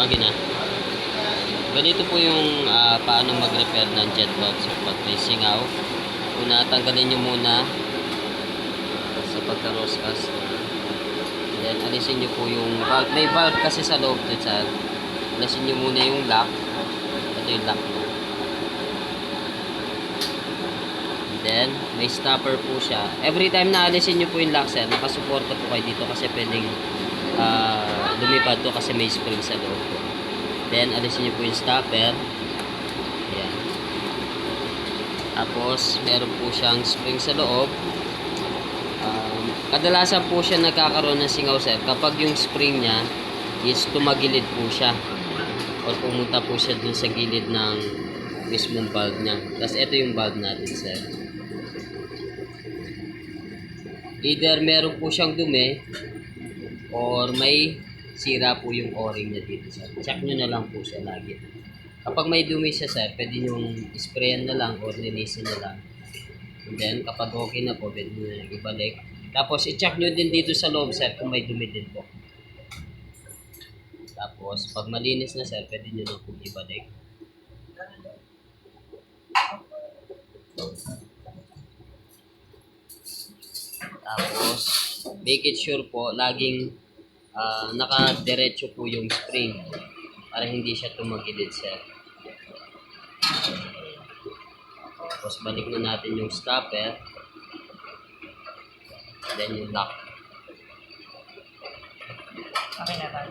Okay na. Ganito po yung paano mag-repair ng jet valve sa pag may singaw. Una, tanggalin nyo muna sa pagka-roscas. Then, alisin nyo po yung valve. May valve kasi sa loob to, sir. Alisin nyo muna yung lock. Ito yung lock mo. Then, may stopper po siya. Every time na alisin nyo po yung lock, sir, nakasuporta po kayo dito kasi pwedeng lumipad to kasi may spring sa loob. Then, alisin nyo po yung stopper. Ayan. Tapos, meron po siyang spring sa loob. Kadalasan po siya nagkakaroon ng singaw, sir, kapag yung spring niya is tumagilid po siya. O pumunta po siya dun sa gilid ng mismong valve niya. Tapos, ito yung valve natin, sir. Either meron po siyang dumi or may sira po yung o-ring niya dito, sir. Check nyo na lang po siya lagi. Kapag may dumi siya, sir, pwede nyo sprayan na lang or linisin na lang. And then, kapag okay na po, pwede nyo na ibalik. Tapos, i-check nyo din dito sa loob, sir, kung may dumi din po. Tapos, pag malinis na, sir, pwede nyo na po ibalik. Tapos, make it sure po, laging naka-diretso po yung spring para hindi siya tumagilid, sir. Tapos, balik na natin yung stopper. Then, yung lock. Okay na ba?